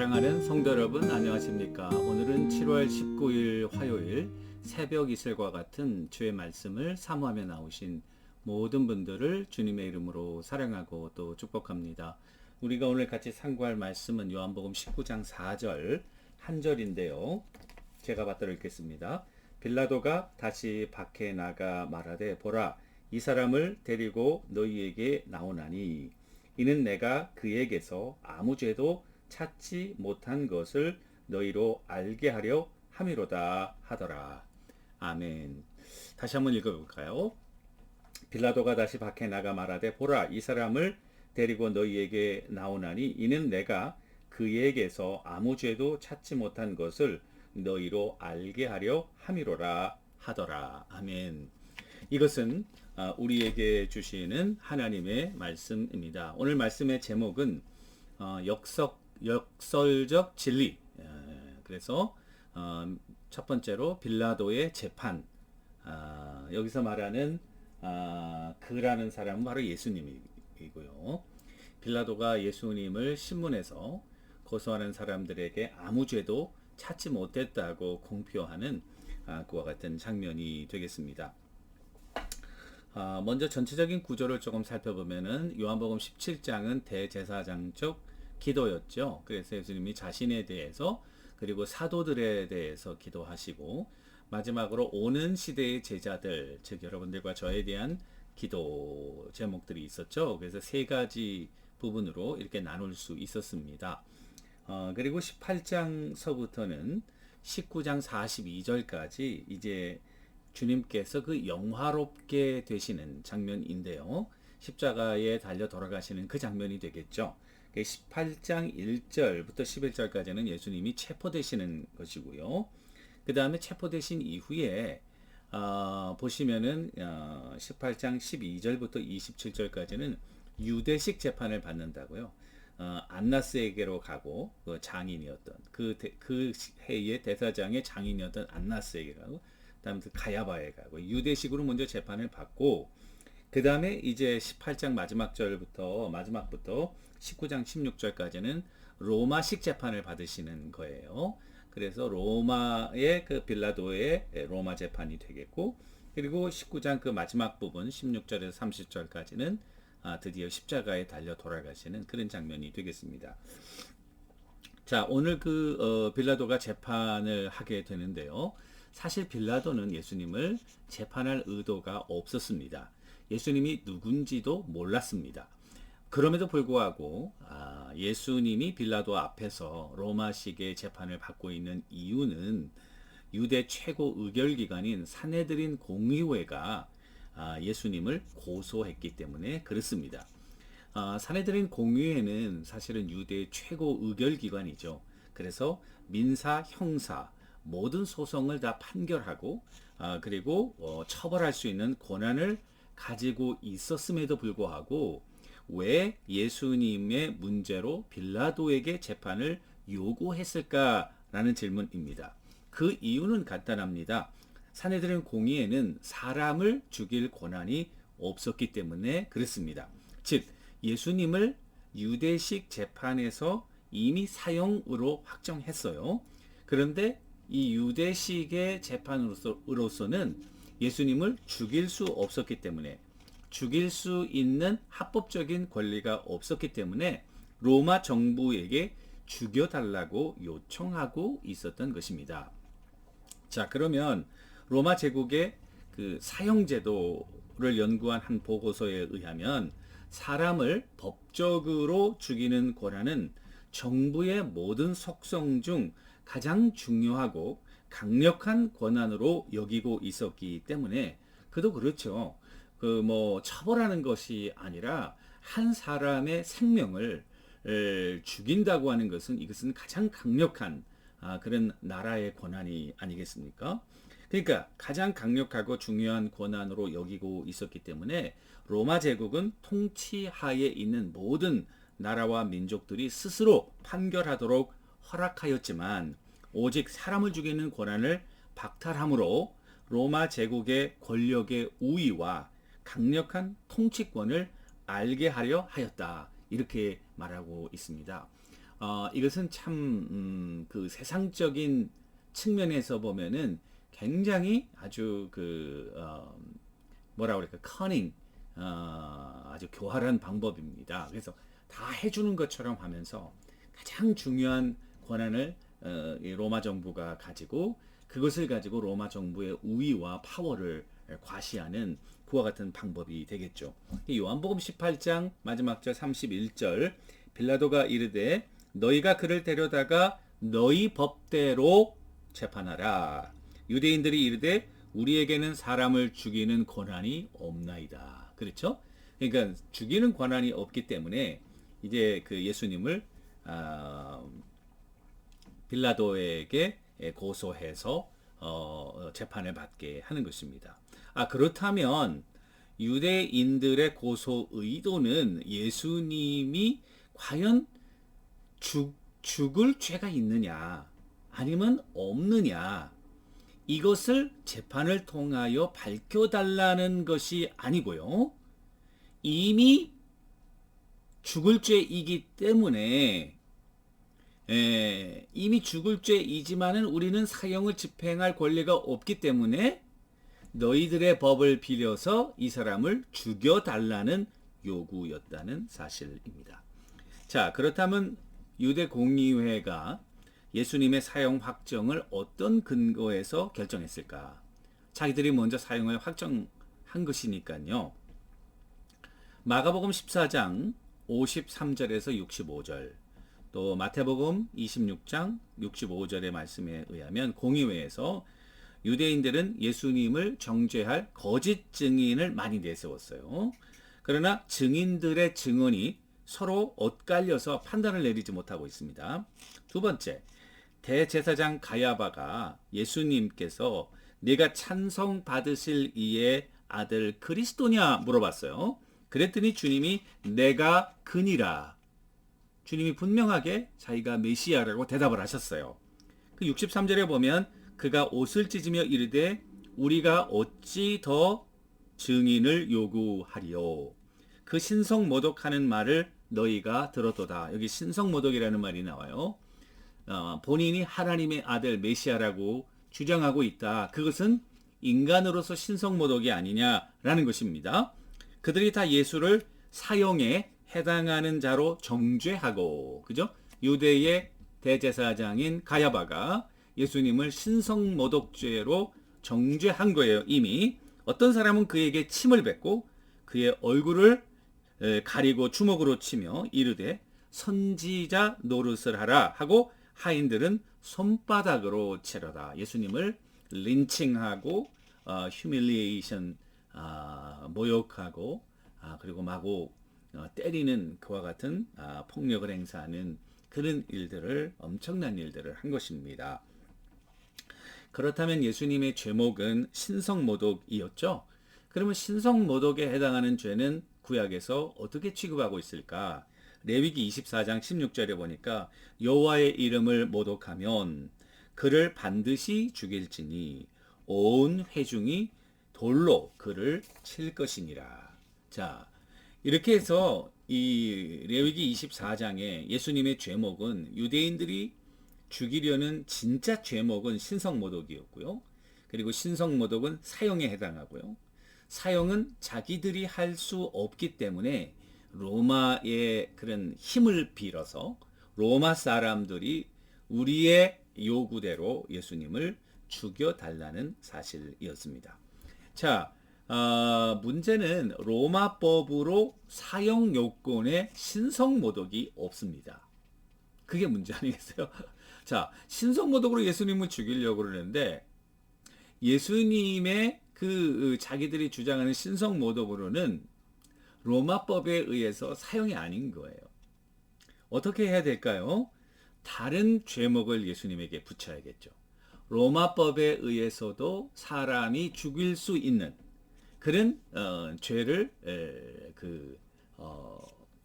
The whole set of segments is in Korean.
사랑하는 성도 여러분, 안녕하십니까? 오늘은 7월 19일 화요일 새벽 이슬과 같은 주의 말씀을 사모하며 나오신 모든 분들을 주님의 이름으로 사랑하고 또 축복합니다. 우리가 오늘 같이 상고할 말씀은 요한복음 19장 4절 한 절인데요. 제가 받들어 읽겠습니다. 빌라도가 다시 밖에 나가 말하되 보라, 이 사람을 데리고 너희에게 나오나니 이는 내가 그에게서 아무 죄도 찾지 못한 것을 너희로 알게 하려 함이로다 하더라. 아멘. 다시 한번 읽어볼까요? 빌라도가 다시 밖에 나가 말하되 보라, 이 사람을 데리고 너희에게 나오나니 이는 내가 그에게서 아무 죄도 찾지 못한 것을 너희로 알게 하려 함이로라 하더라. 아멘. 이것은 우리에게 주시는 하나님의 말씀입니다. 오늘 말씀의 제목은 역설적 진리. 그래서 첫 번째로 빌라도의 재판. 여기서 말하는 그라는 사람은 바로 예수님이고요. 빌라도가 예수님을 신문에서 고소하는 사람들에게 아무 죄도 찾지 못했다고 공표하는 그와 같은 장면이 되겠습니다. 먼저 전체적인 구조를 조금 살펴보면은 요한복음 17장은 대제사장적 기도였죠. 그래서 예수님이 자신에 대해서 그리고 사도들에 대해서 기도하시고 마지막으로 오는 시대의 제자들, 즉 여러분들과 저에 대한 기도 제목들이 있었죠. 그래서 세 가지 부분으로 이렇게 나눌 수 있었습니다. 그리고 18장서부터는 19장 42절까지 이제 주님께서 그 영화롭게 되시는 장면인데요. 십자가에 달려 돌아가시는 그 장면이 되겠죠. 18장 1절부터 11절까지는 예수님이 체포되시는 것이고요. 그 다음에 체포되신 이후에 보시면은 18장 12절부터 27절까지는 유대식 재판을 받는다고요. 안나스에게로 가고 그 장인이었던 그 해의 대사장의 장인이었던 안나스에게 가고 그다음에 가야바에 가고 유대식으로 먼저 재판을 받고 그 다음에 이제 18장 마지막부터 19장 16절까지는 로마식 재판을 받으시는 거예요. 그래서 로마의 그 빌라도의 로마 재판이 되겠고 그리고 19장 그 마지막 부분 16절에서 30절까지는 드디어 십자가에 달려 돌아가시는 그런 장면이 되겠습니다. 자, 오늘 빌라도가 재판을 하게 되는데요. 사실 빌라도는 예수님을 재판할 의도가 없었습니다. 예수님이 누군지도 몰랐습니다. 그럼에도 불구하고 예수님이 빌라도 앞에서 로마식의 재판을 받고 있는 이유는 유대 최고 의결기관인 산헤드린 공의회가 예수님을 고소했기 때문에 그렇습니다. 산헤드린 공의회는 사실은 유대의 최고 의결기관이죠. 그래서 민사, 형사 모든 소송을 다 판결하고 그리고 처벌할 수 있는 권한을 가지고 있었음에도 불구하고 왜 예수님의 문제로 빌라도에게 재판을 요구했을까라는 질문입니다. 그 이유는 간단합니다. 산헤드린 공의회는 사람을 죽일 권한이 없었기 때문에 그렇습니다. 즉 예수님을 유대식 재판에서 이미 사형으로 확정했어요. 그런데 이 유대식의 재판으로서는 예수님을 죽일 수 없었기 때문에 죽일 수 있는 합법적인 권리가 없었기 때문에 로마 정부에게 죽여달라고 요청하고 있었던 것입니다. 자, 그러면 로마 제국의 그 사형제도를 연구한 한 보고서에 의하면 사람을 법적으로 죽이는 권한은 정부의 모든 속성 중 가장 중요하고 강력한 권한으로 여기고 있었기 때문에 그도 그렇죠. 처벌하는 것이 아니라 한 사람의 생명을 죽인다고 하는 것은 이것은 가장 강력한 그런 나라의 권한이 아니겠습니까? 그러니까 가장 강력하고 중요한 권한으로 여기고 있었기 때문에 로마 제국은 통치하에 있는 모든 나라와 민족들이 스스로 판결하도록 허락하였지만 오직 사람을 죽이는 권한을 박탈함으로 로마 제국의 권력의 우위와 강력한 통치권을 알게 하려 하였다. 이렇게 말하고 있습니다. 이것은 참, 그 세상적인 측면에서 보면은 굉장히 아주 뭐라 그럴까, 커닝, 아주 교활한 방법입니다. 그래서 다 해주는 것처럼 하면서 가장 중요한 권한을 이 로마 정부가 가지고 그것을 가지고 로마 정부의 우위와 파워를 과시하는 그와 같은 방법이 되겠죠. 요한복음 18장 마지막 절 31절 빌라도가 이르되 너희가 그를 데려다가 너희 법대로 재판하라. 유대인들이 이르되 우리에게는 사람을 죽이는 권한이 없나이다. 그렇죠? 그러니까 죽이는 권한이 없기 때문에 이제 그 예수님을 빌라도에게 고소해서 재판을 받게 하는 것입니다. 그렇다면 유대인들의 고소 의도는 예수님이 과연 죽을 죄가 있느냐 아니면 없느냐, 이것을 재판을 통하여 밝혀달라는 것이 아니고요. 이미 죽을 죄이기 때문에 이미 죽을 죄이지만은 우리는 사형을 집행할 권리가 없기 때문에 너희들의 법을 빌려서 이 사람을 죽여달라는 요구였다는 사실입니다. 자, 그렇다면 유대 공의회가 예수님의 사형 확정을 어떤 근거에서 결정했을까? 자기들이 먼저 사형을 확정한 것이니까요. 마가복음 14장 53절에서 65절, 또 마태복음 26장 65절의 말씀에 의하면 공의회에서 유대인들은 예수님을 정죄할 거짓 증인을 많이 내세웠어요. 그러나 증인들의 증언이 서로 엇갈려서 판단을 내리지 못하고 있습니다. 두 번째, 대제사장 가야바가 예수님께서 네가 찬송 받으실 이의 아들 그리스도냐 물어봤어요. 그랬더니 주님이 내가 그니라. 주님이 분명하게 자기가 메시아라고 대답을 하셨어요. 그 63절에 보면 그가 옷을 찢으며 이르되 우리가 어찌 더 증인을 요구하리요. 그 신성모독하는 말을 너희가 들었도다. 여기 신성모독이라는 말이 나와요. 본인이 하나님의 아들 메시아라고 주장하고 있다. 그것은 인간으로서 신성모독이 아니냐라는 것입니다. 그들이 다 예수를 사형에 해당하는 자로 정죄하고, 그죠? 유대의 대제사장인 가야바가 예수님을 신성모독죄로 정죄한 거예요. 이미 어떤 사람은 그에게 침을 뱉고 그의 얼굴을 가리고 주먹으로 치며 이르되 선지자 노릇을 하라 하고 하인들은 손바닥으로 치러다. 예수님을 린칭하고 휴밀리에이션, 모욕하고 그리고 마구 때리는 그와 같은 폭력을 행사하는 그런 일들을, 엄청난 일들을 한 것입니다. 그렇다면 예수님의 죄목은 신성모독이었죠. 그러면 신성모독에 해당하는 죄는 구약에서 어떻게 취급하고 있을까? 레위기 24장 16절에 보니까 여호와의 이름을 모독하면 그를 반드시 죽일지니 온 회중이 돌로 그를 칠 것이니라. 자, 이렇게 해서 이 레위기 24장에 예수님의 죄목은, 유대인들이 죽이려는 진짜 죄목은 신성모독이었고요. 그리고 신성모독은 사형에 해당하고요. 사형은 자기들이 할 수 없기 때문에 로마의 그런 힘을 빌어서 로마 사람들이 우리의 요구대로 예수님을 죽여달라는 사실이었습니다. 자, 문제는 로마법으로 사형 요건에 신성모독이 없습니다. 그게 문제 아니겠어요? 자, 신성모독으로 예수님을 죽이려고 그러는데 예수님의 그 자기들이 주장하는 신성모독으로는 로마법에 의해서 사형이 아닌 거예요. 어떻게 해야 될까요? 다른 죄목을 예수님에게 붙여야겠죠. 로마법에 의해서도 사람이 죽일 수 있는 그런 죄를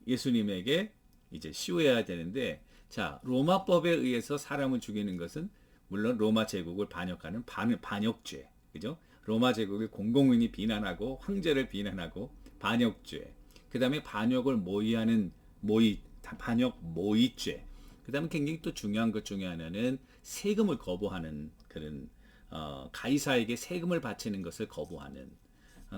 예수님에게 이제 씌워야 되는데, 자, 로마법에 의해서 사람을 죽이는 것은 물론 로마 제국을 반역하는 반역죄, 그죠? 로마 제국을 공공연히 비난하고 황제를 비난하고 반역죄, 그 다음에 반역을 모의하는 반역 모의죄, 그다음에 굉장히 또 중요한 것 중에 하나는 세금을 거부하는 그런 가이사에게 세금을 바치는 것을 거부하는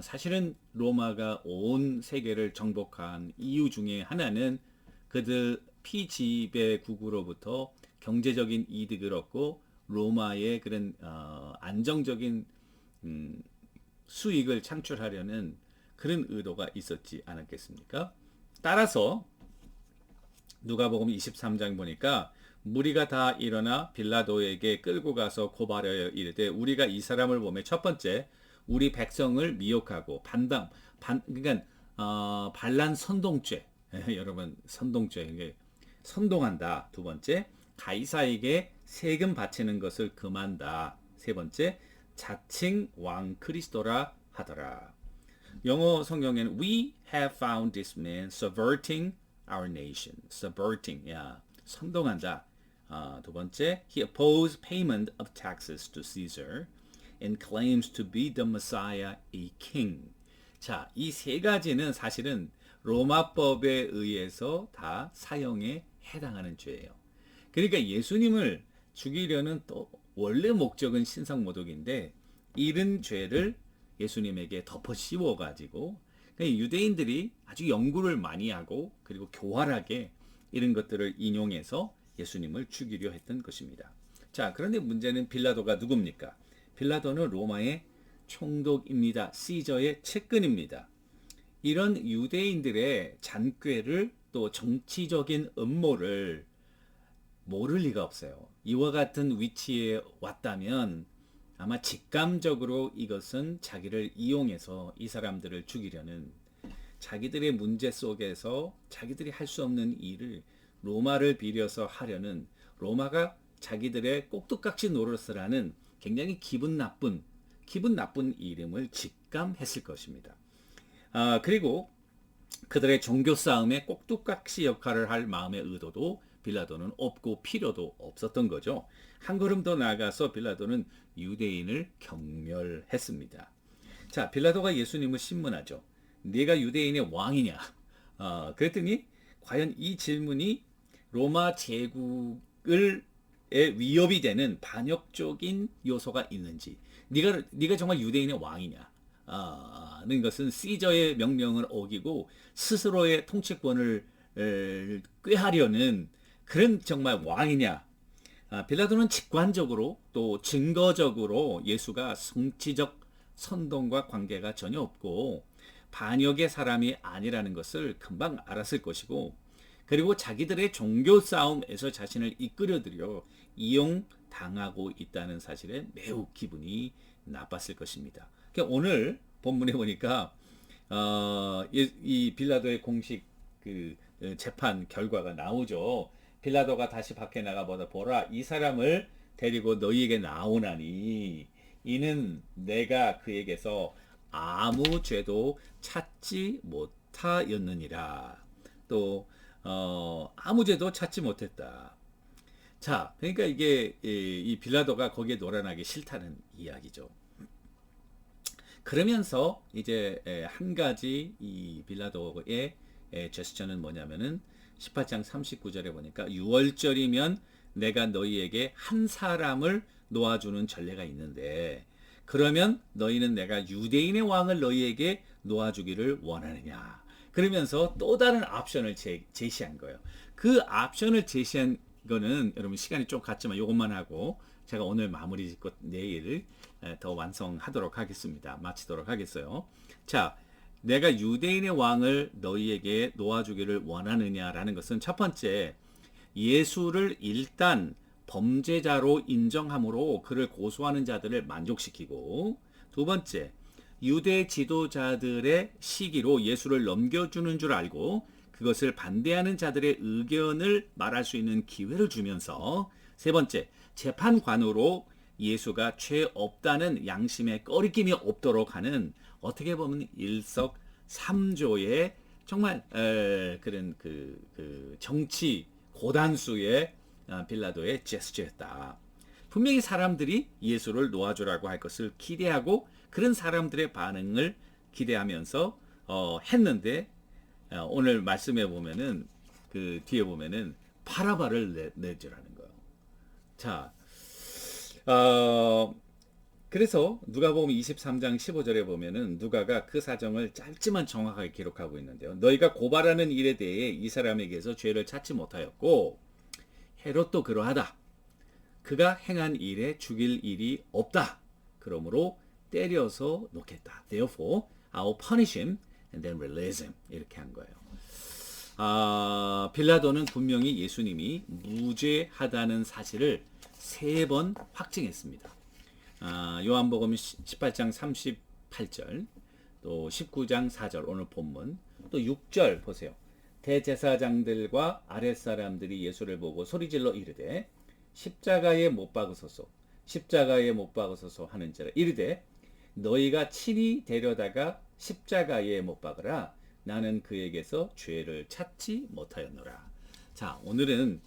사실은 로마가 온 세계를 정복한 이유 중에 하나는 그들 피지배국으로부터 경제적인 이득을 얻고 로마의 그런 안정적인 수익을 창출하려는 그런 의도가 있었지 않았겠습니까? 따라서 누가복음 23장 보니까 무리가 다 일어나 빌라도에게 끌고 가서 고발하여 이르되 우리가 이 사람을 보매 첫 번째 우리 백성을 미혹하고 그러니까 반란 선동죄 여러분 선동죄 이게 선동한다. 두 번째 가이사에게 세금 바치는 것을 금한다. 세 번째 자칭 왕 그리스도라 하더라. 영어 성경에는 We have found this man subverting our nation. Subverting, 선동한다. 두 번째, he opposed payment of taxes to Caesar and claims to be the Messiah, a king. 자, 이 세 가지는 사실은 로마법에 의해서 다 사형에 해당하는 죄예요. 그러니까 예수님을 죽이려는 또 원래 목적은 신성모독인데 이런 죄를 예수님에게 덮어 씌워 가지고 유대인들이 아주 연구를 많이 하고 그리고 교활하게 이런 것들을 인용해서 예수님을 죽이려 했던 것입니다. 자, 그런데 문제는 빌라도가 누굽니까? 빌라도는 로마의 총독입니다. 시저의 측근입니다. 이런 유대인들의 잔꾀를 또 정치적인 음모를 모를 리가 없어요. 이와 같은 위치에 왔다면 아마 직감적으로 이것은 자기를 이용해서 이 사람들을 죽이려는 자기들의 문제 속에서 자기들이 할 수 없는 일을 로마를 빌려서 하려는 로마가 자기들의 꼭두각시 노릇을 하는 굉장히 기분 나쁜 이름을 직감했을 것입니다. 그리고 그들의 종교 싸움에 꼭두각시 역할을 할 마음의 의도도 빌라도는 없고 필요도 없었던 거죠. 한 걸음 더 나아가서 빌라도는 유대인을 경멸했습니다. 자, 빌라도가 예수님을 신문하죠. 네가 유대인의 왕이냐? 그랬더니 과연 이 질문이 로마 제국을 위협이 되는 반역적인 요소가 있는지, 네가 정말 유대인의 왕이냐? 는 것은 시저의 명령을 어기고 스스로의 통치권을 꾀하려는 그런 정말 왕이냐? 빌라도는 직관적으로 또 증거적으로 예수가 성취적 선동과 관계가 전혀 없고 반역의 사람이 아니라는 것을 금방 알았을 것이고 그리고 자기들의 종교 싸움에서 자신을 이끌어들여 이용당하고 있다는 사실에 매우 기분이 나빴을 것입니다. 그러니까 오늘 본문에 보니까 이 빌라도의 공식 그 재판 결과가 나오죠. 빌라도가 다시 밖에 나가 보라 이 사람을 데리고 너희에게 나오나니 이는 내가 그에게서 아무 죄도 찾지 못하였느니라. 또 아무 죄도 찾지 못했다. 자, 그러니까 이게 이 빌라도가 거기에 놀아나기 싫다는 이야기죠. 그러면서 이제 한 가지 이 빌라도의 제스처는 뭐냐면은 18장 39절에 보니까 6월절이면 내가 너희에게 한 사람을 놓아주는 전례가 있는데 그러면 너희는 내가 유대인의 왕을 너희에게 놓아주기를 원하느냐. 그러면서 또 다른 옵션을 제시한 거예요. 그 옵션을 제시한 거는 여러분 시간이 좀 갔지만 이것만 하고 제가 오늘 마무리 짓고 내일 더 완성하도록 하겠습니다. 마치도록 하겠어요. 자, 내가 유대인의 왕을 너희에게 놓아주기를 원하느냐라는 것은 첫 번째, 예수를 일단 범죄자로 인정함으로 그를 고소하는 자들을 만족시키고 두 번째, 유대 지도자들의 시기로 예수를 넘겨주는 줄 알고 그것을 반대하는 자들의 의견을 말할 수 있는 기회를 주면서 세 번째, 재판관으로 예수가 죄 없다는 양심에 꺼리낌이 없도록 하는 어떻게 보면 일석삼조의 정말 그런 그 정치 고단수의 빌라도의 제스처였다. 분명히 사람들이 예수를 놓아주라고 할 것을 기대하고 그런 사람들의 반응을 기대하면서 했는데 오늘 말씀에 보면은 그 뒤에 보면은 바라바를 내주라는 거예요. 자, 그래서 누가복음 23장 15절에 보면은 누가가 그 사정을 짧지만 정확하게 기록하고 있는데요. 너희가 고발하는 일에 대해 이 사람에게서 죄를 찾지 못하였고 헤롯도 그러하다. 그가 행한 일에 죽일 일이 없다. 그러므로 때려서 놓겠다. Therefore, I will punish him and then release him. 이렇게 한 거예요. 빌라도는 분명히 예수님이 무죄하다는 사실을 3번 확증했습니다. 요한복음 18장 38절, 또 19장 4절 오늘 본문, 또 6절 보세요. 대제사장들과 아랫사람들이 예수를 보고 소리질러 이르되 십자가에 못 박으소서, 십자가에 못 박으소서 하는지라. 이르되 너희가 친히 데려다가 십자가에 못 박으라. 나는 그에게서 죄를 찾지 못하였노라. 자, 오늘은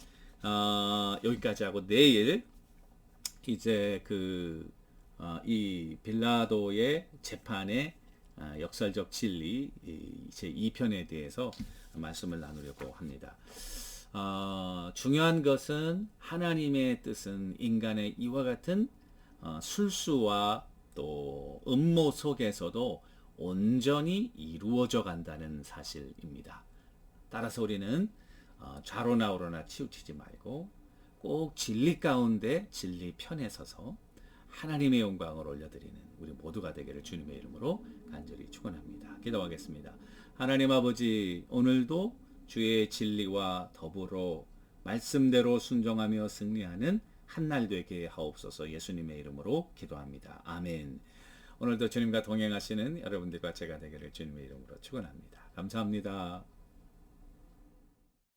여기까지 하고 내일 이제 이 빌라도의 재판의 역설적 진리 제 2편에 대해서 말씀을 나누려고 합니다. 중요한 것은 하나님의 뜻은 인간의 이와 같은 술수와 또 음모 속에서도 온전히 이루어져 간다는 사실입니다. 따라서 우리는 좌로나 우로나 치우치지 말고 꼭 진리 가운데 진리 편에 서서 하나님의 영광을 올려드리는 우리 모두가 되기를 주님의 이름으로 간절히 축원합니다. 기도하겠습니다. 하나님 아버지, 오늘도 주의 진리와 더불어 말씀대로 순종하며 승리하는 한 날 되게 하옵소서. 예수님의 이름으로 기도합니다. 아멘. 오늘도 주님과 동행하시는 여러분들과 제가 되기를 주님의 이름으로 축원합니다. 감사합니다.